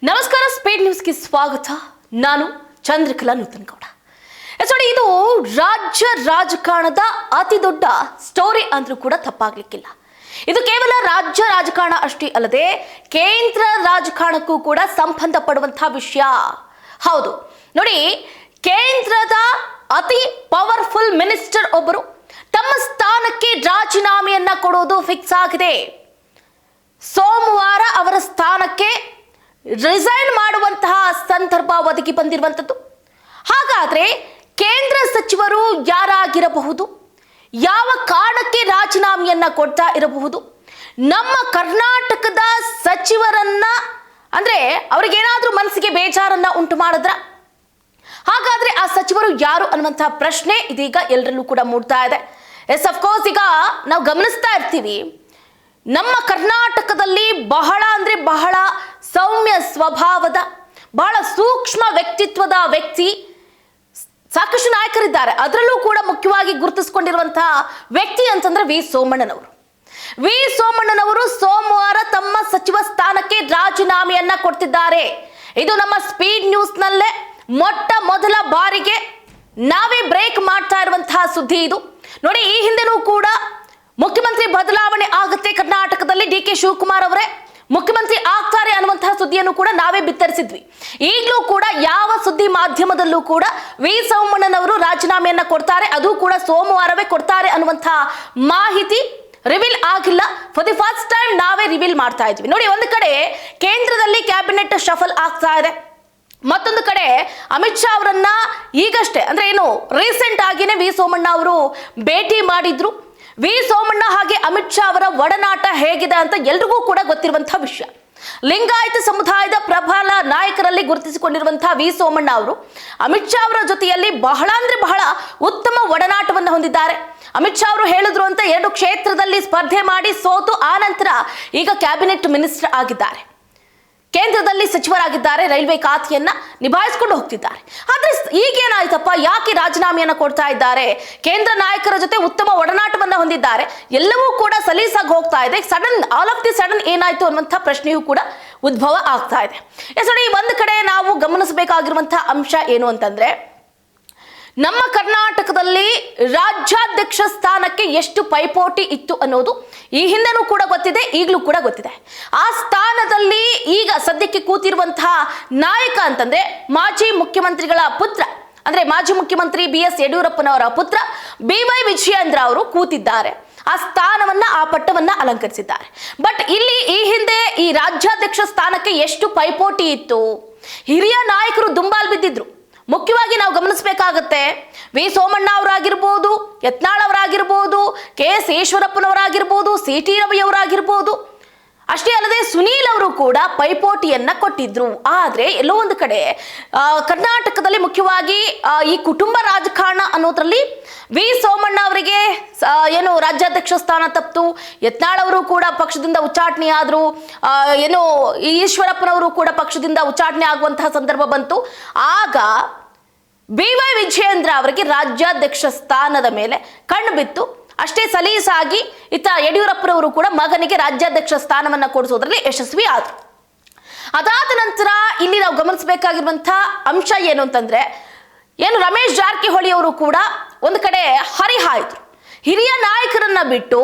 ನಮಸ್ಕಾರ, ಸ್ಪೀಡ್ ನ್ಯೂಸ್ಗೆ ಸ್ವಾಗತ. ನಾನು ಚಂದ್ರಕಲಾ ನೂತನಗೌಡ. ನೋಡಿ, ಇದು ರಾಜ್ಯ ರಾಜಕಾರಣದ ಅತಿ ದೊಡ್ಡ ಸ್ಟೋರಿ ಅಂದ್ರೂ ಕೂಡ ತಪ್ಪಾಗ್ಲಿಕ್ಕಿಲ್ಲ. ಇದು ಕೇವಲ ರಾಜ್ಯ ರಾಜಕಾರಣ ಅಷ್ಟೇ ಅಲ್ಲದೆ ಕೇಂದ್ರ ರಾಜಕಾರಣಕ್ಕೂ ಕೂಡ ಸಂಬಂಧ ಪಡುವಂತಹ ವಿಷಯ. ಹೌದು ನೋಡಿ, ಕೇಂದ್ರದ ಅತಿ ಪವರ್ಫುಲ್ ಮಿನಿಸ್ಟರ್ ಒಬ್ಬರು ತಮ್ಮ ಸ್ಥಾನಕ್ಕೆ ರಾಜೀನಾಮೆಯನ್ನ ಕೊಡೋದು ಫಿಕ್ಸ್ ಆಗಿದೆ. ಸೋಮವಾರ ಅವರ ಸ್ಥಾನಕ್ಕೆ ರಿಸೈನ್ ಮಾಡುವಂತಹ ಸಂದರ್ಭ ಒದಗಿ ಬಂದಿರುವಂಥದ್ದು. ಹಾಗಾದ್ರೆ ಕೇಂದ್ರ ಸಚಿವರು ಯಾರಾಗಿರಬಹುದು? ಯಾವ ಕಾರಣಕ್ಕೆ ರಾಜೀನಾಮೆಯನ್ನ ಕೊಡ್ತಾ ಇರಬಹುದು? ನಮ್ಮ ಕರ್ನಾಟಕದ ಸಚಿವರನ್ನ ಅಂದ್ರೆ ಅವ್ರಿಗೇನಾದ್ರೂ ಮನಸ್ಸಿಗೆ ಬೇಜಾರನ್ನ ಉಂಟು ಮಾಡಿದ್ರ? ಹಾಗಾದ್ರೆ ಆ ಸಚಿವರು ಯಾರು ಅನ್ನುವಂತಹ ಪ್ರಶ್ನೆ ಇದೀಗ ಎಲ್ಲರಲ್ಲೂ ಕೂಡ ಮೂಡ್ತಾ ಇದೆ. ಎಸ್, ಅಫ್ಕೋರ್ಸ್, ಈಗ ನಾವು ಗಮನಿಸ್ತಾ ಇರ್ತೀವಿ, ನಮ್ಮ ಕರ್ನಾಟಕದಲ್ಲಿ ಬಹಳ ಅಂದ್ರೆ ಬಹಳ ಸೌಮ್ಯ ಸ್ವಭಾವದ, ಬಹಳ ಸೂಕ್ಷ್ಮ ವ್ಯಕ್ತಿತ್ವದ ವ್ಯಕ್ತಿ ಸಾಕಷ್ಟು ನಾಯಕರಿದ್ದಾರೆ. ಅದರಲ್ಲೂ ಕೂಡ ಮುಖ್ಯವಾಗಿ ಗುರುತಿಸಿಕೊಂಡಿರುವಂತಹ ವ್ಯಕ್ತಿ ಅಂತಂದ್ರೆ ವಿ ಸೋಮಣ್ಣನವರು. ವಿ ಸೋಮಣ್ಣನವರು ಸೋಮವಾರ ತಮ್ಮ ಸಚಿವ ಸ್ಥಾನಕ್ಕೆ ರಾಜೀನಾಮೆಯನ್ನ ಕೊಡ್ತಿದ್ದಾರೆ. ಇದು ನಮ್ಮ ಸ್ಪೀಡ್ ನ್ಯೂಸ್ ನಲ್ಲೇ ಮೊಟ್ಟ ಮೊದಲ ಬಾರಿಗೆ ನಾವೇ ಬ್ರೇಕ್ ಮಾಡ್ತಾ ಇರುವಂತಹ ಸುದ್ದಿ ಇದು. ನೋಡಿ, ಈ ಹಿಂದೆನೂ ಕೂಡ ಮುಖ್ಯಮಂತ್ರಿ ಬದಲಾವಣೆ ಆಗುತ್ತೆ ಕರ್ನಾಟಕದಲ್ಲಿ, ಡಿ ಕೆ ಶಿವಕುಮಾರ್ ಅವರೇ ಮುಖ್ಯಮಂತ್ರಿ ಆಗ್ತಾರೆ ಅನ್ನುವಂತಹ ಸುದ್ದಿಯನ್ನು ಕೂಡ ನಾವೇ ಬಿತ್ತರಿಸಿದ್ವಿ. ಈಗಲೂ ಕೂಡ ಯಾವ ಸುದ್ದಿ ಮಾಧ್ಯಮದಲ್ಲೂ ಕೂಡ ವಿ ಸೋಮಣ್ಣನವರು ರಾಜೀನಾಮೆಯನ್ನ ಕೊಡ್ತಾರೆ, ಅದು ಕೂಡ ಸೋಮವಾರವೇ ಕೊಡ್ತಾರೆ ಅನ್ನುವಂತಹ ಮಾಹಿತಿ ರಿವೀಲ್ ಆಗಿಲ್ಲ. ಫಾರ್ ದಿ ಫಸ್ಟ್ ಟೈಮ್ ನಾವೇ ರಿವೀಲ್ ಮಾಡ್ತಾ ಇದ್ವಿ. ನೋಡಿ, ಒಂದು ಕಡೆ ಕೇಂದ್ರದಲ್ಲಿ ಕ್ಯಾಬಿನೆಟ್ ಶಫಲ್ ಆಗ್ತಾ ಇದೆ, ಮತ್ತೊಂದು ಕಡೆ ಅಮಿತ್ ಶಾ ಅವರನ್ನ ಈಗಷ್ಟೇ ಅಂದ್ರೆ ರೀಸೆಂಟ್ ಆಗಿನೇ ವಿ ಸೋಮಣ್ಣ ಅವರು ಭೇಟಿ ಮಾಡಿದ್ರು. ವಿ ಸೋಮಣ್ಣ ಹಾಗೆ ಅಮಿತ್ ಶಾ ಅವರ ಒಡನಾಟ ಹೇಗಿದೆ ಅಂತ ಎಲ್ರಿಗೂ ಕೂಡ ಗೊತ್ತಿರುವಂತಹ ವಿಷಯ. ಲಿಂಗಾಯತ ಸಮುದಾಯದ ಪ್ರಬಲ ನಾಯಕರಲ್ಲಿ ಗುರುತಿಸಿಕೊಂಡಿರುವಂತಹ ವಿ ಸೋಮಣ್ಣ ಅವರು ಅಮಿತ್ ಶಾ ಅವರ ಜೊತೆಯಲ್ಲಿ ಬಹಳ ಅಂದ್ರೆ ಬಹಳ ಉತ್ತಮ ಒಡನಾಟವನ್ನು ಹೊಂದಿದ್ದಾರೆ. ಅಮಿತ್ ಶಾ ಅವರು ಹೇಳಿದ್ರು ಅಂತ 2 ಕ್ಷೇತ್ರದಲ್ಲಿ ಸ್ಪರ್ಧೆ ಮಾಡಿ ಸೋತು ಆ ನಂತರ ಈಗ ಕ್ಯಾಬಿನೆಟ್ ಮಿನಿಸ್ಟರ್ ಆಗಿದ್ದಾರೆ, ಕೇಂದ್ರದಲ್ಲಿ ಸಚಿವರಾಗಿದ್ದಾರೆ, ರೈಲ್ವೆ ಖಾತೆಯನ್ನ ನಿಭಾಯಿಸಿಕೊಂಡು ಹೋಗ್ತಿದ್ದಾರೆ. ಆದ್ರೆ ಈಗೇನಾಯ್ತಪ್ಪ, ಯಾಕೆ ರಾಜೀನಾಮೆಯನ್ನ ಕೊಡ್ತಾ ಇದ್ದಾರೆ? ಕೇಂದ್ರ ನಾಯಕರ ಜೊತೆ ಉತ್ತಮ ಒಡನಾಟವನ್ನ ಹೊಂದಿದ್ದಾರೆ, ಎಲ್ಲವೂ ಕೂಡ ಸಲೀಸಾಗಿ ಹೋಗ್ತಾ ಇದೆ. ಆಲ್ ಆಫ್ ದಿ ಸಡನ್ ಏನಾಯ್ತು ಅನ್ನುವಂಥ ಪ್ರಶ್ನೆಯೂ ಕೂಡ ಉದ್ಭವ ಆಗ್ತಾ ಇದೆ. ನೋಡಿ, ಒಂದು ಕಡೆ ನಾವು ಗಮನಿಸಬೇಕಾಗಿರುವಂತಹ ಅಂಶ ಏನು ಅಂತಂದ್ರೆ, ನಮ್ಮ ಕರ್ನಾಟಕದಲ್ಲಿ ರಾಜ್ಯಾಧ್ಯಕ್ಷ ಸ್ಥಾನಕ್ಕೆ ಎಷ್ಟು ಪೈಪೋಟಿ ಇತ್ತು ಅನ್ನೋದು ಈ ಹಿಂದೆನೂ ಕೂಡ ಗೊತ್ತಿದೆ, ಈಗಲೂ ಕೂಡ ಗೊತ್ತಿದೆ. ಆ ಸ್ಥಾನದಲ್ಲಿ ಈಗ ಸದ್ಯಕ್ಕೆ ಕೂತಿರುವಂತಹ ನಾಯಕ ಅಂತಂದ್ರೆ ಮಾಜಿ ಮುಖ್ಯಮಂತ್ರಿಗಳ ಪುತ್ರ, ಅಂದ್ರೆ ಮಾಜಿ ಮುಖ್ಯಮಂತ್ರಿ BS ಯಡಿಯೂರಪ್ಪನವರ ಪುತ್ರ BY ವಿಜಯೇಂದ್ರ ಅವರು ಕೂತಿದ್ದಾರೆ. ಆ ಸ್ಥಾನವನ್ನ, ಆ ಪಟ್ಟವನ್ನ ಅಲಂಕರಿಸಿದ್ದಾರೆ. ಬಟ್ ಇಲ್ಲಿ ಈ ಹಿಂದೆ ಈ ರಾಜ್ಯಾಧ್ಯಕ್ಷ ಸ್ಥಾನಕ್ಕೆ ಎಷ್ಟು ಪೈಪೋಟಿ ಇತ್ತು? ಹಿರಿಯ ನಾಯಕರು ದುಂಬಾಲ್ ಬಿದ್ದಿದ್ರು. ಮುಖ್ಯವಾಗಿ ನಾವು ಗಮನಿಸಬೇಕಾಗತ್ತೆ, ವಿ ಸೋಮಣ್ಣ ಅವರಾಗಿರ್ಬೋದು, ಯತ್ನಾಳ್ ಅವರಾಗಿರ್ಬೋದು, KS ಈಶ್ವರಪ್ಪನವರಾಗಿರ್ಬೋದು, CT ರವಿ ಅವರಾಗಿರ್ಬೋದು, ಅಷ್ಟೇ ಅಲ್ಲದೆ ಸುನೀಲ್ ಅವರು ಕೂಡ ಪೈಪೋಟಿಯನ್ನ ಕೊಟ್ಟಿದ್ರು. ಆದ್ರೆ ಎಲ್ಲೋ ಒಂದು ಕಡೆ ಕರ್ನಾಟಕದಲ್ಲಿ ಮುಖ್ಯವಾಗಿ ಈ ಕುಟುಂಬ ರಾಜಕಾರಣ ಅನ್ನೋದ್ರಲ್ಲಿ ವಿ ಸೋಮಣ್ಣ ಅವರಿಗೆ ರಾಜ್ಯಾಧ್ಯಕ್ಷ ಸ್ಥಾನ ತಪ್ಪಿತು. ಯತ್ನಾಳ್ ಅವರು ಕೂಡ ಪಕ್ಷದಿಂದ ಉಚ್ಚಾಟನೆ ಆದ್ರು, ಈಶ್ವರಪ್ಪನವರು ಕೂಡ ಪಕ್ಷದಿಂದ ಉಚ್ಚಾಟನೆ ಆಗುವಂತಹ ಸಂದರ್ಭ ಬಂತು. ಆಗ BY ವಿಜಯೇಂದ್ರ ಅವರಿಗೆ ರಾಜ್ಯಾಧ್ಯಕ್ಷ ಸ್ಥಾನದ ಮೇಲೆ ಕಣ್ಣು ಬಿತ್ತು. ಅಷ್ಟೇ ಸಲೀಸಾಗಿ ಇತ್ತ ಯಡಿಯೂರಪ್ಪನವರು ಕೂಡ ಮಗನಿಗೆ ರಾಜ್ಯಾಧ್ಯಕ್ಷ ಸ್ಥಾನವನ್ನ ಕೊಡಿಸೋದ್ರಲ್ಲಿ ಯಶಸ್ವಿ ಆದ್ರು. ಅದಾದ ನಂತರ ಇಲ್ಲಿ ನಾವು ಗಮನಿಸಬೇಕಾಗಿರುವಂತಹ ಅಂಶ ಏನು ಅಂತಂದ್ರೆ, ರಮೇಶ್ ಜಾರಕಿಹೊಳಿ ಅವರು ಕೂಡ ಒಂದು ಕಡೆ ಹರಿಹಾಯ್ದ್ರು. ಹಿರಿಯ ನಾಯಕರನ್ನ ಬಿಟ್ಟು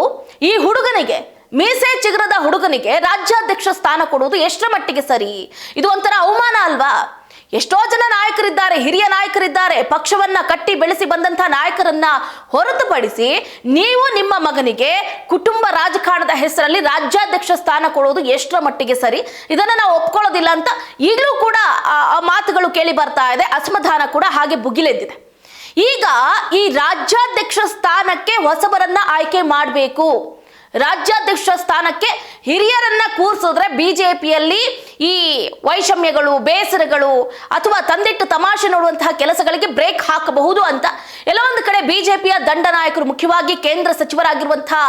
ಈ ಹುಡುಗನಿಗೆ, ಮೀಸೆ ಚಿಗುರದ ಹುಡುಗನಿಗೆ ರಾಜ್ಯಾಧ್ಯಕ್ಷ ಸ್ಥಾನ ಕೊಡುವುದು ಎಷ್ಟರ ಮಟ್ಟಿಗೆ ಸರಿ? ಇದು ಒಂಥರ ಅವಮಾನ ಅಲ್ವಾ? ಎಷ್ಟೋ ಜನ ನಾಯಕರಿದ್ದಾರೆ, ಹಿರಿಯ ನಾಯಕರಿದ್ದಾರೆ, ಪಕ್ಷವನ್ನ ಕಟ್ಟಿ ಬೆಳೆಸಿ ಬಂದಂತಹ ನಾಯಕರನ್ನ ಹೊರತುಪಡಿಸಿ ನೀವು ನಿಮ್ಮ ಮಗನಿಗೆ ಕುಟುಂಬ ರಾಜಕಾರಣದ ಹೆಸರಲ್ಲಿ ರಾಜ್ಯಾಧ್ಯಕ್ಷ ಸ್ಥಾನ ಕೊಡೋದು ಎಷ್ಟರ ಮಟ್ಟಿಗೆ ಸರಿ? ಇದನ್ನ ನಾವು ಒಪ್ಕೊಳ್ಳೋದಿಲ್ಲ ಅಂತ ಈಗಲೂ ಕೂಡ ಆ ಮಾತುಗಳು ಕೇಳಿ ಬರ್ತಾ ಇದೆ. ಅಸಮಾಧಾನ ಕೂಡ ಹಾಗೆ ಭುಗಿಲೆದ್ದಿದೆ. ಈಗ ಈ ರಾಜ್ಯಾಧ್ಯಕ್ಷ ಸ್ಥಾನಕ್ಕೆ ಹೊಸಬರನ್ನ ಆಯ್ಕೆ ಮಾಡಬೇಕು. ರಾಜ್ಯಾಧ್ಯಕ್ಷ ಸ್ಥಾನಕ್ಕೆ ಹಿರಿಯರನ್ನ ಕೂರಿಸಿದ್ರೆ ಬಿಜೆಪಿಯಲ್ಲಿ ಈ ವೈಷಮ್ಯಗಳು, ಬೇಸರಗಳು ಅಥವಾ ತಂದಿಟ್ಟು ತಮಾಷೆ ನೋಡುವಂತಹ ಕೆಲಸಗಳಿಗೆ ಬ್ರೇಕ್ ಹಾಕಬಹುದು ಅಂತ ಎಲ್ಲೋ ಒಂದು ಕಡೆ ಬಿಜೆಪಿಯ ದಂಡ ನಾಯಕರು, ಮುಖ್ಯವಾಗಿ ಕೇಂದ್ರ ಸಚಿವರಾಗಿರುವಂತಹ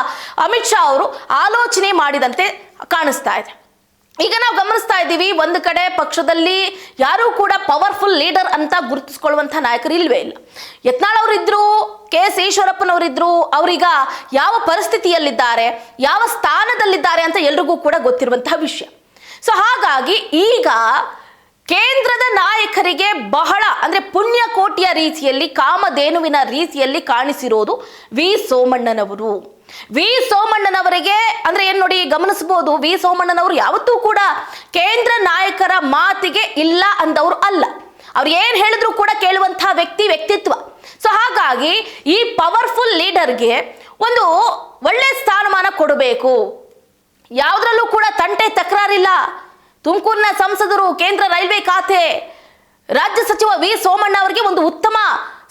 ಅಮಿತ್ ಶಾ ಅವರು ಆಲೋಚನೆ ಮಾಡಿದಂತೆ ಕಾಣಿಸ್ತಾ ಇದೆ. ಈಗ ನಾವು ಗಮನಿಸ್ತಾ ಇದ್ದೀವಿ, ಒಂದು ಕಡೆ ಪಕ್ಷದಲ್ಲಿ ಯಾರೂ ಕೂಡ ಪವರ್ಫುಲ್ ಲೀಡರ್ ಅಂತ ಗುರುತಿಸಿಕೊಳ್ಳುವಂತಹ ನಾಯಕರು ಇಲ್ವೇ ಇಲ್ಲ. ಯತ್ನಾಳ್ ಅವರಿದ್ರು, KS ಈಶ್ವರಪ್ಪನವರಿದ್ರು, ಅವರೀಗ ಯಾವ ಪರಿಸ್ಥಿತಿಯಲ್ಲಿದ್ದಾರೆ, ಯಾವ ಸ್ಥಾನದಲ್ಲಿದ್ದಾರೆ ಅಂತ ಎಲ್ರಿಗೂ ಕೂಡ ಗೊತ್ತಿರುವಂತಹ ವಿಷಯ. ಸೊ ಹಾಗಾಗಿ ಈಗ ಕೇಂದ್ರದ ನಾಯಕರಿಗೆ ಬಹಳ ಅಂದ್ರೆ ಪುಣ್ಯಕೋಟಿಯ ರೀತಿಯಲ್ಲಿ, ಕಾಮಧೇನುವಿನ ರೀತಿಯಲ್ಲಿ ಕಾಣಿಸಿರೋದು ವಿ ಸೋಮಣ್ಣನವರು. ವಿ ಸೋಮಣ್ಣನವರಿಗೆ ಅಂದ್ರೆ ಏನ್ ನೋಡಿ, ಗಮನಿಸಬಹುದು, ವಿ ಸೋಮಣ್ಣನವರು ಯಾವತ್ತೂ ಕೂಡ ಕೇಂದ್ರ ನಾಯಕರ ಮಾತಿಗೆ ಇಲ್ಲ ಅಂದವರು ಅಲ್ಲ. ಅವ್ರು ಏನ್ ಹೇಳಿದ್ರು ಕೂಡ ಕೇಳುವಂತಹ ವ್ಯಕ್ತಿತ್ವ. ಸೊ ಹಾಗಾಗಿ ಈ ಪವರ್ಫುಲ್ ಲೀಡರ್ಗೆ ಒಂದು ಒಳ್ಳೆ ಸ್ಥಾನಮಾನ ಕೊಡಬೇಕು. ಯಾವುದ್ರಲ್ಲೂ ಕೂಡ ತಂಟೆ ತಕರಾರಿಲ್ಲ. ತುಮಕೂರಿನ ಸಂಸದರು, ಕೇಂದ್ರ ರೈಲ್ವೆ ಖಾತೆ ರಾಜ್ಯ ಸಚಿವ ವಿ ಸೋಮಣ್ಣ ಅವರಿಗೆ ಒಂದು ಉತ್ತಮ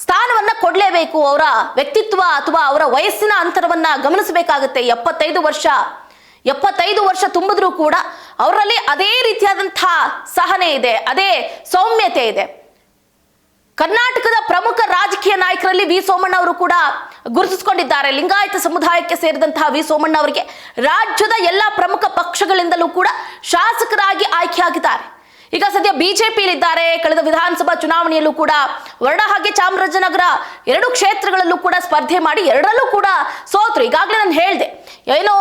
ಸ್ಥಾನವನ್ನ ಕೊಡಲೇಬೇಕು. ಅವರ ವ್ಯಕ್ತಿತ್ವ ಅಥವಾ ಅವರ ವಯಸ್ಸಿನ ಅಂತರವನ್ನ ಗಮನಿಸಬೇಕಾಗುತ್ತೆ. 75 ವರ್ಷ ತುಂಬಿದ್ರೂ ಕೂಡ ಅವರಲ್ಲಿ ಅದೇ ರೀತಿಯಾದಂತಹ ಸಹನೆ ಇದೆ, ಅದೇ ಸೌಮ್ಯತೆ ಇದೆ. ಕರ್ನಾಟಕದ ಪ್ರಮುಖ ರಾಜಕೀಯ ನಾಯಕರಲ್ಲಿ ವಿ ಸೋಮಣ್ಣ ಅವರು ಕೂಡ ಗುರುತಿಸಿಕೊಂಡಿದ್ದಾರೆ. ಲಿಂಗಾಯತ ಸಮುದಾಯಕ್ಕೆ ಸೇರಿದಂತಹ ವಿ ಸೋಮಣ್ಣ ಅವರಿಗೆ ರಾಜ್ಯದ ಎಲ್ಲ ಪ್ರಮುಖ ಪಕ್ಷಗಳಿಂದಲೂ ಕೂಡ ಶಾಸಕರಾಗಿ ಆಯ್ಕೆಯಾಗಿದ್ದಾರೆ. ಈಗ ಸದ್ಯ ಬಿಜೆಪಿಯಲ್ಲಿದ್ದಾರೆ. ಕಳೆದ ವಿಧಾನಸಭಾ ಚುನಾವಣೆಯಲ್ಲೂ ಕೂಡ ವರ್ಣ ಹಾಗೆ ಚಾಮರಾಜನಗರ 2 ಕ್ಷೇತ್ರಗಳಲ್ಲೂ ಕೂಡ ಸ್ಪರ್ಧೆ ಮಾಡಿ 2ರಲ್ಲೂ ಕೂಡ ಸೋತರು. ಈಗಾಗಲೇ ನಾನು ಹೇಳಿದೆ, ಏನೋ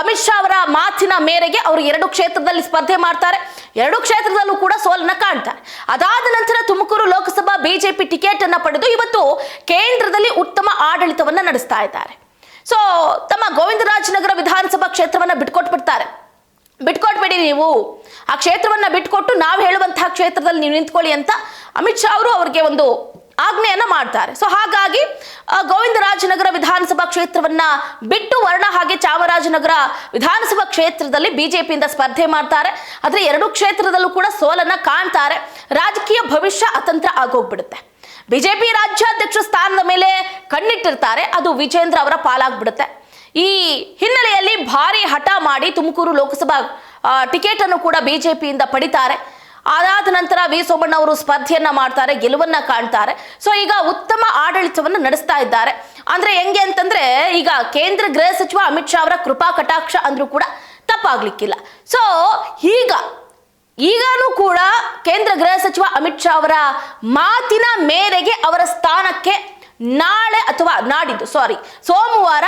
ಅಮಿತ್ ಶಾ ಅವರ ಮಾತಿನ ಮೇರೆಗೆ ಅವರು 2 ಕ್ಷೇತ್ರದಲ್ಲಿ ಸ್ಪರ್ಧೆ ಮಾಡ್ತಾರೆ, 2 ಕ್ಷೇತ್ರದಲ್ಲೂ ಕೂಡ ಸೋಲನ್ನ ಕಾಣ್ತಾರೆ. ಅದಾದ ನಂತರ ತುಮಕೂರು ಲೋಕಸಭಾ ಬಿಜೆಪಿ ಟಿಕೆಟ್ ಅನ್ನ ಪಡೆದು ಇವತ್ತು ಕೇಂದ್ರದಲ್ಲಿ ಉತ್ತಮ ಆಡಳಿತವನ್ನ ನಡೆಸ್ತಾ ಇದ್ದಾರೆ. ಸೊ ತಮ್ಮ ಗೋವಿಂದರಾಜನಗರ ವಿಧಾನಸಭಾ ಕ್ಷೇತ್ರವನ್ನ ಬಿಟ್ಕೊಟ್ಬೇಡಿ ನೀವು, ಆ ಕ್ಷೇತ್ರವನ್ನ ಬಿಟ್ಕೊಟ್ಟು ನಾವು ಹೇಳುವಂತಹ ಕ್ಷೇತ್ರದಲ್ಲಿ ನೀವು ನಿಂತ್ಕೊಳ್ಳಿ ಅಂತ ಅಮಿತ್ ಶಾ ಅವರು ಅವರಿಗೆ ಒಂದು ಆಜ್ಞೆಯನ್ನ ಮಾಡ್ತಾರೆ. ಸೊ ಹಾಗಾಗಿ ಗೋವಿಂದರಾಜನಗರ ವಿಧಾನಸಭಾ ಕ್ಷೇತ್ರವನ್ನ ಬಿಟ್ಟು ವರ್ಣ ಹಾಗೆ ಚಾಮರಾಜನಗರ ವಿಧಾನಸಭಾ ಕ್ಷೇತ್ರದಲ್ಲಿ ಬಿಜೆಪಿಯಿಂದ ಸ್ಪರ್ಧೆ ಮಾಡ್ತಾರೆ. ಆದ್ರೆ 2 ಕ್ಷೇತ್ರದಲ್ಲೂ ಕೂಡ ಸೋಲನ್ನ ಕಾಣ್ತಾರೆ. ರಾಜಕೀಯ ಭವಿಷ್ಯ ಅತಂತ್ರ ಆಗೋಗ್ಬಿಡುತ್ತೆ. ಬಿಜೆಪಿ ರಾಜ್ಯಾಧ್ಯಕ್ಷ ಸ್ಥಾನದ ಮೇಲೆ ಕಣ್ಣಿಟ್ಟಿರ್ತಾರೆ, ಅದು ವಿಜೇಂದ್ರ ಅವರ ಪಾಲಾಗ್ಬಿಡುತ್ತೆ. ಈ ಹಿನ್ನೆಲೆಯಲ್ಲಿ ಭಾರಿ ಹಠ ಮಾಡಿ ತುಮಕೂರು ಲೋಕಸಭಾ ಟಿಕೆಟ್ ಅನ್ನು ಕೂಡ ಬಿಜೆಪಿಯಿಂದ ಪಡಿತಾರೆ. ಅದಾದ ನಂತರ ವಿ ಸೋಮಣ್ಣ ಅವರು ಸ್ಪರ್ಧೆಯನ್ನ ಮಾಡ್ತಾರೆ, ಗೆಲುವನ್ನ ಕಾಣ್ತಾರೆ. ಸೊ ಈಗ ಉತ್ತಮ ಆಡಳಿತವನ್ನ ನಡೆಸ್ತಾ ಇದ್ದಾರೆ. ಅಂದ್ರೆ ಹೆಂಗೆ ಅಂತಂದ್ರೆ, ಈಗ ಕೇಂದ್ರ ಗೃಹ ಸಚಿವ ಅಮಿತ್ ಶಾ ಅವರ ಕೃಪಾ ಕಟಾಕ್ಷ ಅಂದ್ರೂ ಕೂಡ ತಪ್ಪಾಗ್ಲಿಕ್ಕಿಲ್ಲ. ಸೊ ಈಗನೂ ಕೂಡ ಕೇಂದ್ರ ಗೃಹ ಸಚಿವ ಅಮಿತ್ ಶಾ ಅವರ ಮಾತಿನ ಮೇರೆಗೆ ಅವರ ಸ್ಥಾನಕ್ಕೆ ನಾಳೆ ಅಥವಾ ಸೋಮವಾರ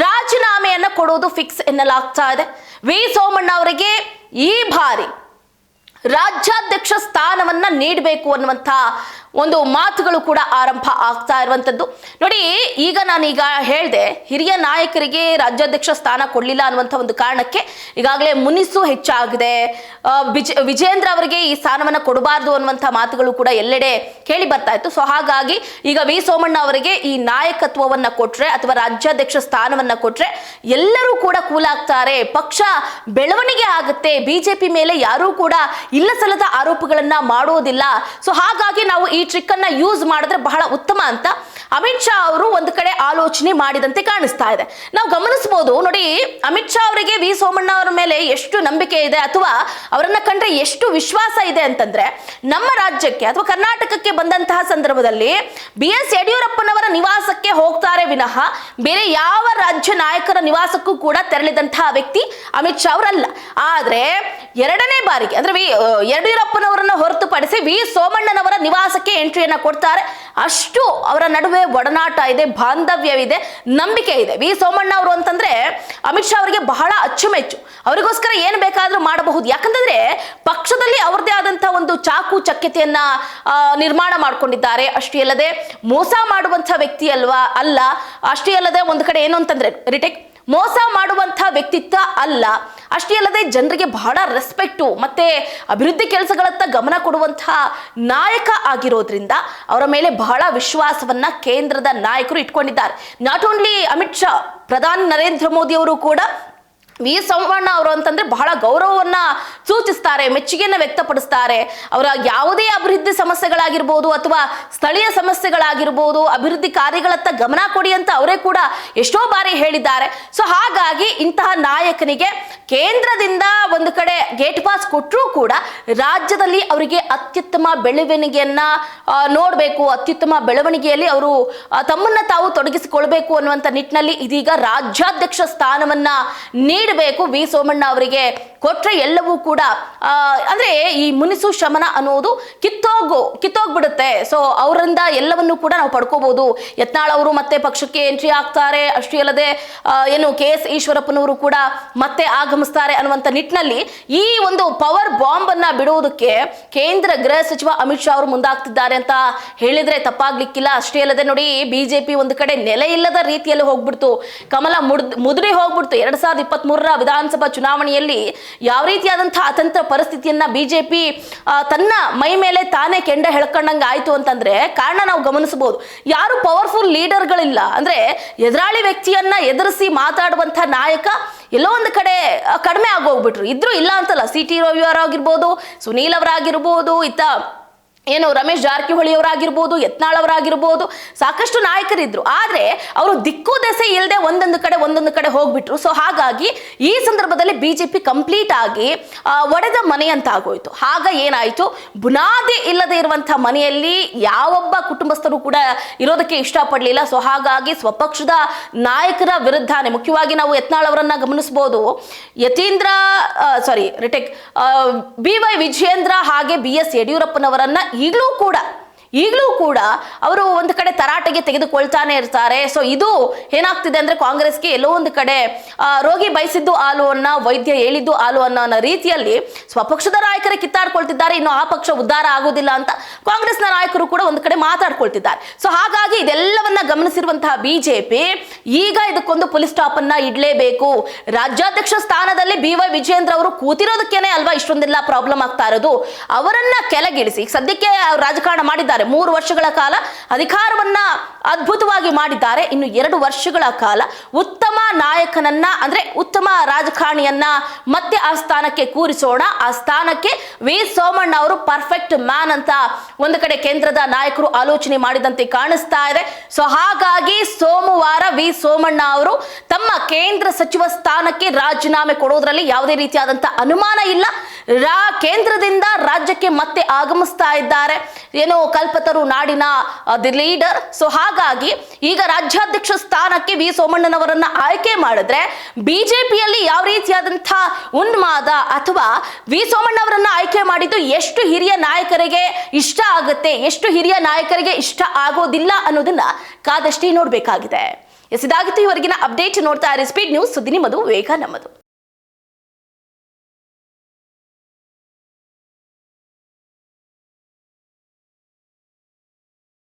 ರಾಜೀನಾಮೆಯನ್ನ ಕೊಡೋದು ಫಿಕ್ಸ್ ಎನ್ನಲಾಗ್ತಾ ಇದೆ. ವಿ ಸೋಮಣ್ಣ ಅವರಿಗೆ ಈ ಬಾರಿ ರಾಜ್ಯಾಧ್ಯಕ್ಷ ಸ್ಥಾನವನ್ನ ನೀಡಬೇಕು ಅನ್ನುವಂಥ ಒಂದು ಮಾತುಗಳು ಕೂಡ ಆರಂಭ ಆಗ್ತಾ ಇರುವಂತದ್ದು. ನೋಡಿ, ನಾನೀಗ ಹೇಳಿದೆ, ಹಿರಿಯ ನಾಯಕರಿಗೆ ರಾಜ್ಯಾಧ್ಯಕ್ಷ ಸ್ಥಾನ ಕೊಡಲಿಲ್ಲ ಅನ್ನುವಂಥ ಒಂದು ಕಾರಣಕ್ಕೆ ಈಗಾಗಲೇ ಮುನಿಸು ಹೆಚ್ಚಾಗಿದೆ. ವಿಜೇಂದ್ರ ಅವರಿಗೆ ಈ ಸ್ಥಾನವನ್ನ ಕೊಡಬಾರ್ದು ಅನ್ನುವಂಥ ಮಾತುಗಳು ಕೂಡ ಎಲ್ಲೆಡೆ ಕೇಳಿ ಬರ್ತಾ ಇತ್ತು. ಸೊ ಹಾಗಾಗಿ ಈಗ ವಿ ಸೋಮಣ್ಣ ಅವರಿಗೆ ಈ ನಾಯಕತ್ವವನ್ನ ಕೊಟ್ರೆ ಅಥವಾ ರಾಜ್ಯಾಧ್ಯಕ್ಷ ಸ್ಥಾನವನ್ನ ಕೊಟ್ರೆ ಎಲ್ಲರೂ ಕೂಡ ಕೂಲಾಗ್ತಾರೆ, ಪಕ್ಷ ಬೆಳವಣಿಗೆ ಆಗುತ್ತೆ, ಬಿಜೆಪಿ ಮೇಲೆ ಯಾರೂ ಕೂಡ ಇಲ್ಲ ಸಲ್ಲದ ಆರೋಪಗಳನ್ನ ಮಾಡೋದಿಲ್ಲ. ಸೊ ಹಾಗಾಗಿ ನಾವು ಈ ಟ್ರಿಕ್ ಅನ್ನ ಯೂಸ್ ಮಾಡಿದ್ರೆ ಬಹಳ ಉತ್ತಮ ಅಂತ ಅಮಿತ್ ಶಾ ಅವರು ಒಂದು ಕಡೆ ಆಲೋಚನೆ ಮಾಡಿದಂತೆ ಕಾಣಿಸ್ತಾ ಇದೆ. ನಾವು ಗಮನಿಸಬಹುದು. ನೋಡಿ, ಅಮಿತ್ ಶಾ ಅವರಿಗೆ ವಿ ಸೋಮಣ್ಣ ಅವರ ಮೇಲೆ ಎಷ್ಟು ನಂಬಿಕೆ ಇದೆ ಅಥವಾ ಅವರನ್ನ ಕಂಡ್ರೆ ಎಷ್ಟು ವಿಶ್ವಾಸ ಇದೆ ಅಂತಂದ್ರೆ, ನಮ್ಮ ರಾಜ್ಯಕ್ಕೆ ಅಥವಾ ಕರ್ನಾಟಕಕ್ಕೆ ಬಂದಂತಹ ಸಂದರ್ಭದಲ್ಲಿ BS ಯಡಿಯೂರಪ್ಪನವರ ನಿವಾಸಕ್ಕೆ ಹೋಗ್ತಾರೆ ವಿನಃ ಬೇರೆ ಯಾವ ರಾಜ್ಯ ನಾಯಕರ ನಿವಾಸಕ್ಕೂ ಕೂಡ ತೆರಳಿದಂತಹ ವ್ಯಕ್ತಿ ಅಮಿತ್ ಶಾ ಅವರಲ್ಲ. ಆದ್ರೆ 2ನೇ ಬಾರಿಗೆ ಅಂದ್ರೆ ಯಡಿಯೂರಪ್ಪನವರನ್ನ ಹೊರತುಪಡಿಸಿ ವಿ ಸೋಮಣ್ಣನವರ ನಿವಾಸಕ್ಕೆ ಎಂಟ್ರಿಯನ್ನ ಕೊಡ್ತಾರೆ. ಅಷ್ಟು ಅವರ ನಡುವೆ ಒಡನಾಟ ಇದೆ, ಬಾಂಧವ್ಯವಿದೆ, ನಂಬಿಕೆ ಇದೆ. ವಿ ಸೋಮಣ್ಣ ಅವರು ಅಂತಂದ್ರೆ ಅಮಿತ್ ಶಾ ಅವರಿಗೆ ಬಹಳ ಅಚ್ಚುಮೆಚ್ಚು. ಅವರಿಗೋಸ್ಕರ ಏನು ಬೇಕಾದ್ರೂ ಮಾಡಬಹುದು. ಯಾಕಂತಂದ್ರೆ ಪಕ್ಷದಲ್ಲಿ ಅವ್ರದೇ ಆದಂತಹ ಒಂದು ಚಾಕು ಚಕ್ಯತೆಯನ್ನ ನಿರ್ಮಾಣ ಮಾಡ್ಕೊಂಡಿದ್ದಾರೆ. ಅಷ್ಟೇ ಅಲ್ಲದೆ ಮೋಸ ಮಾಡುವಂತಹ ವ್ಯಕ್ತಿ ಅಲ್ಲ. ಅಷ್ಟೇ ಅಲ್ಲದೆ ಒಂದು ಕಡೆ ಏನು ಅಂತಂದ್ರೆ ಮೋಸ ಮಾಡುವಂತಹ ವ್ಯಕ್ತಿತ್ವ ಅಲ್ಲ. ಅಷ್ಟೇ ಅಲ್ಲದೆ ಜನರಿಗೆ ಬಹಳ ರೆಸ್ಪೆಕ್ಟು ಮತ್ತೆ ಅಭಿವೃದ್ಧಿ ಕೆಲಸಗಳತ್ತ ಗಮನ ಕೊಡುವಂತಹ ನಾಯಕ ಆಗಿರೋದ್ರಿಂದ ಅವರ ಮೇಲೆ ಬಹಳ ವಿಶ್ವಾಸವನ್ನ ಕೇಂದ್ರದ ನಾಯಕರು ಇಟ್ಕೊಂಡಿದ್ದಾರೆ. ನಾಟ್ ಓನ್ಲಿ ಅಮಿತ್ ಶಾ, ಪ್ರಧಾನಿ ನರೇಂದ್ರ ಮೋದಿ ಅವರು ಕೂಡ ವಿ ಸೋಮಣ್ಣ ಅವರು ಅಂತಂದ್ರೆ ಬಹಳ ಗೌರವವನ್ನ ಸೂಚಿಸ್ತಾರೆ, ಮೆಚ್ಚುಗೆಯನ್ನ ವ್ಯಕ್ತಪಡಿಸ್ತಾರೆ. ಅವರ ಯಾವುದೇ ಅಭಿವೃದ್ಧಿ ಸಮಸ್ಯೆಗಳಾಗಿರ್ಬೋದು ಅಥವಾ ಸ್ಥಳೀಯ ಸಮಸ್ಯೆಗಳಾಗಿರ್ಬೋದು, ಅಭಿವೃದ್ಧಿ ಕಾರ್ಯಗಳತ್ತ ಗಮನ ಕೊಡಿ ಅಂತ ಅವರೇ ಕೂಡ ಎಷ್ಟೋ ಬಾರಿ ಹೇಳಿದ್ದಾರೆ. ಸೊ ಹಾಗಾಗಿ ಇಂತಹ ನಾಯಕನಿಗೆ ಕೇಂದ್ರದಿಂದ ಒಂದು ಕಡೆ ಗೇಟ್ ಪಾಸ್ ಕೊಟ್ಟರೂ ಕೂಡ ರಾಜ್ಯದಲ್ಲಿ ಅವರಿಗೆ ಅತ್ಯುತ್ತಮ ಬೆಳವಣಿಗೆಯನ್ನ ನೋಡಬೇಕು, ಅತ್ಯುತ್ತಮ ಬೆಳವಣಿಗೆಯಲ್ಲಿ ಅವರು ತಮ್ಮನ್ನ ತಾವು ತೊಡಗಿಸಿಕೊಳ್ಬೇಕು ಅನ್ನುವಂಥ ನಿಟ್ಟಿನಲ್ಲಿ ಇದೀಗ ರಾಜ್ಯಾಧ್ಯಕ್ಷ ಸ್ಥಾನವನ್ನ ನೀಡಬೇಕು. ವಿ ಸೋಮಣ್ಣ ಅವರಿಗೆ ಕೊಟ್ರೆ ಎಲ್ಲವೂ ಕೂಡ ಅಂದ್ರೆ ಈ ಮುನಿಸು ಶಮನ ಅನ್ನೋದು ಕಿತ್ತೋ ಕಿತ್ತೋಗ್ಬಿಡುತ್ತೆ. ಸೊ ಅವರಿಂದ ಎಲ್ಲವನ್ನೂ ಕೂಡ ನಾವು ಪಡ್ಕೋಬಹುದು. ಯತ್ನಾಳ್ ಅವರು ಮತ್ತೆ ಪಕ್ಷಕ್ಕೆ ಎಂಟ್ರಿ ಆಗ್ತಾರೆ, ಅಷ್ಟೇ ಅಲ್ಲದೆ ಏನು KS ಈಶ್ವರಪ್ಪನವರು ಕೂಡ ಮತ್ತೆ ಆಗಮಿಸ್ತಾರೆ ಅನ್ನುವಂತ ನಿಟ್ಟಿನಲ್ಲಿ ಈ ಒಂದು ಪವರ್ ಬಾಂಬ್ ಅನ್ನ ಬಿಡುವುದಕ್ಕೆ ಕೇಂದ್ರ ಗೃಹ ಸಚಿವ ಅಮಿತ್ ಶಾ ಅವರು ಮುಂದಾಗ್ತಿದ್ದಾರೆ ಅಂತ ಹೇಳಿದ್ರೆ ತಪ್ಪಾಗ್ಲಿಕ್ಕಿಲ್ಲ. ಅಷ್ಟೇ ಅಲ್ಲದೆ ನೋಡಿ, ಬಿಜೆಪಿ ಒಂದು ಕಡೆ ನೆಲೆ ಇಲ್ಲದ ರೀತಿಯಲ್ಲಿ ಹೋಗ್ಬಿಡ್ತು, ಕಮಲ ಮುದುಡಿ ಹೋಗ್ಬಿಡ್ತು. 2023ರ ವಿಧಾನಸಭಾ ಚುನಾವಣೆಯಲ್ಲಿ ಯಾವ ರೀತಿಯಾದಂತಹ ಅತಂತ್ರ ಪರಿಸ್ಥಿತಿಯನ್ನ ಬಿಜೆಪಿ ತನ್ನ ಮೈ ಮೇಲೆ ತಾನೇ ಕೆಂಡ ಹೇಳ್ಕೊಂಡಂಗೆ ಆಯ್ತು ಅಂತಂದ್ರೆ ಕಾರಣ ನಾವು ಗಮನಿಸಬಹುದು. ಯಾರು ಪವರ್ಫುಲ್ ಲೀಡರ್ಗಳಿಲ್ಲ, ಅಂದ್ರೆ ಎದುರಾಳಿ ವ್ಯಕ್ತಿಯನ್ನ ಎದುರಿಸಿ ಮಾತಾಡುವಂತ ನಾಯಕ ಎಲ್ಲೋ ಒಂದು ಕಡೆ ಕಡಿಮೆ ಆಗೋಗ್ಬಿಟ್ರು. ಇದ್ರು ಇಲ್ಲ ಅಂತಲ್ಲ, CT ರವಿ ಅವರಾಗಿರ್ಬೋದು, ಸುನೀಲ್ ಅವರಾಗಿರ್ಬೋದು, ಏನು ರಮೇಶ್ ಜಾರಕಿಹೊಳಿ ಅವರಾಗಿರ್ಬೋದು, ಯತ್ನಾಳ್ ಅವರಾಗಿರ್ಬೋದು, ಸಾಕಷ್ಟು ನಾಯಕರಿದ್ರು. ಆದ್ರೆ ಅವರು ದಿಕ್ಕು ದೆಸೆ ಇಲ್ಲದೆ ಒಂದೊಂದು ಕಡೆ ಹೋಗ್ಬಿಟ್ರು. ಸೊ ಹಾಗಾಗಿ ಈ ಸಂದರ್ಭದಲ್ಲಿ ಬಿಜೆಪಿ ಕಂಪ್ಲೀಟ್ ಆಗಿ ಒಡೆದ ಮನೆ ಅಂತ ಆಗೋಯ್ತು. ಆಗ ಏನಾಯ್ತು, ಬುನಾದಿ ಇಲ್ಲದೆ ಇರುವಂತಹ ಮನೆಯಲ್ಲಿ ಯಾವೊಬ್ಬ ಕುಟುಂಬಸ್ಥರು ಕೂಡ ಇರೋದಕ್ಕೆ ಇಷ್ಟಪಡಲಿಲ್ಲ. ಸೊ ಹಾಗಾಗಿ ಸ್ವಪಕ್ಷದ ನಾಯಕರ ವಿರುದ್ಧನೇ, ಮುಖ್ಯವಾಗಿ ನಾವು ಯತ್ನಾಳ್ ಅವರನ್ನ ಗಮನಿಸಬಹುದು, BY ವಿಜಯೇಂದ್ರ ಹಾಗೆ BS ಯಡಿಯೂರಪ್ಪನವರನ್ನ ಈಗಲೂ ಕೂಡ ಅವರು ಒಂದು ಕಡೆ ತರಾಟೆಗೆ ತೆಗೆದುಕೊಳ್ತಾನೆ ಇರ್ತಾರೆ. ಸೊ ಇದು ಏನಾಗ್ತಿದೆ ಅಂದ್ರೆ ಕಾಂಗ್ರೆಸ್ಗೆ ಎಲ್ಲೋ ಒಂದು ಕಡೆ ರೋಗಿ ಬಯಸಿದ್ದು ಹಾಲು ಅನ್ನ, ವೈದ್ಯ ಹೇಳಿದ್ದು ಹಾಲು ಅನ್ನೋ ರೀತಿಯಲ್ಲಿ ಸ್ವಪಕ್ಷದ ನಾಯಕರೇ ಕಿತ್ತಾಡ್ಕೊಳ್ತಿದ್ದಾರೆ. ಇನ್ನು ಆ ಪಕ್ಷ ಉದ್ಧಾರ ಆಗೋದಿಲ್ಲ ಅಂತ ಕಾಂಗ್ರೆಸ್ನ ನಾಯಕರು ಕೂಡ ಒಂದು ಕಡೆ ಮಾತಾಡ್ಕೊಳ್ತಿದ್ದಾರೆ. ಸೊ ಹಾಗಾಗಿ ಇದೆಲ್ಲವನ್ನ ಗಮನಿಸಿರುವಂತಹ ಬಿಜೆಪಿ ಈಗ ಇದಕ್ಕೊಂದು ಪುಲಿ ಸ್ಟಾಪ್ ಅನ್ನ ಇಡ್ಲೇಬೇಕು. ರಾಜ್ಯಾಧ್ಯಕ್ಷ ಸ್ಥಾನದಲ್ಲಿ BY ವಿಜಯೇಂದ್ರ ಅವರು ಕೂತಿರೋದಕ್ಕೇನೆ ಅಲ್ವಾ ಇಷ್ಟೊಂದೆಲ್ಲ ಪ್ರಾಬ್ಲಮ್ ಆಗ್ತಾ ಇರೋದು. ಅವರನ್ನ ಕೆಳಗಿಳಿಸಿ, ಸದ್ಯಕ್ಕೆ ರಾಜಕಾರಣ ಮಾಡಿದ್ದಾರೆ, 3 ವರ್ಷಗಳ ಕಾಲ ಅಧಿಕಾರವನ್ನ ಅದ್ಭುತವಾಗಿ ಮಾಡಿದ್ದಾರೆ. ಇನ್ನು 2 ವರ್ಷಗಳ ಕಾಲ ಉತ್ತಮ ನಾಯಕನನ್ನ, ಅಂದ್ರೆ ಉತ್ತಮ ರಾಜಕಾರಣಿಯನ್ನ ಮತ್ತೆ ಆ ಸ್ಥಾನಕ್ಕೆ ಕೂರಿಸೋಣ. ಆ ಸ್ಥಾನಕ್ಕೆ ವಿ ಸೋಮಣ್ಣ ಅವರು ಪರ್ಫೆಕ್ಟ್ ಮ್ಯಾನ್ ಅಂತ ಒಂದು ಕಡೆ ಕೇಂದ್ರದ ನಾಯಕರು ಆಲೋಚನೆ ಮಾಡಿದಂತೆ ಕಾಣಿಸ್ತಾ ಇದೆ. ಸೊ ಹಾಗಾಗಿ ಸೋಮವಾರ ವಿ ಸೋಮಣ್ಣ ಅವರು ತಮ್ಮ ಕೇಂದ್ರ ಸಚಿವ ಸ್ಥಾನಕ್ಕೆ ರಾಜೀನಾಮೆ ಕೊಡೋದ್ರಲ್ಲಿ ಯಾವುದೇ ರೀತಿಯಾದಂತ ಅನುಮಾನ ಇಲ್ಲ. ಕೇಂದ್ರದಿಂದ ರಾಜ್ಯಕ್ಕೆ ಮತ್ತೆ ಆಗಮಿಸ್ತಾ ಇದ್ದಾರೆ, ಏನು ಕಲ್ಪತರು ನಾಡಿನ ದಿ ಲೀಡರ್. ಸೊ ಹಾಗಾಗಿ ಈಗ ರಾಜ್ಯಾಧ್ಯಕ್ಷ ಸ್ಥಾನಕ್ಕೆ ವಿ ಸೋಮಣ್ಣನವರನ್ನ ಆಯ್ಕೆ ಮಾಡಿದ್ರೆ ಬಿಜೆಪಿಯಲ್ಲಿ ಯಾವ ರೀತಿಯಾದಂತಹ ಉನ್ಮಾದ, ಅಥವಾ ವಿ ಸೋಮಣ್ಣವರನ್ನ ಆಯ್ಕೆ ಮಾಡಿದ್ದು ಎಷ್ಟು ಹಿರಿಯ ನಾಯಕರಿಗೆ ಇಷ್ಟ ಆಗುತ್ತೆ, ಎಷ್ಟು ಹಿರಿಯ ನಾಯಕರಿಗೆ ಇಷ್ಟ ಆಗೋದಿಲ್ಲ ಅನ್ನೋದನ್ನ ಕಾದಷ್ಟೇ ನೋಡ್ಬೇಕಾಗಿದೆ. ಇದಾಗಿತ್ತು ಇವರೆಗಿನ ಅಪ್ಡೇಟ್. ನೋಡ್ತಾ ಇರಿ ಸ್ಪೀಡ್ ನ್ಯೂಸ್, ಸುದ್ದಿ ನಿಮ್ಮದು, ವೇಗ ನಮ್ಮದು.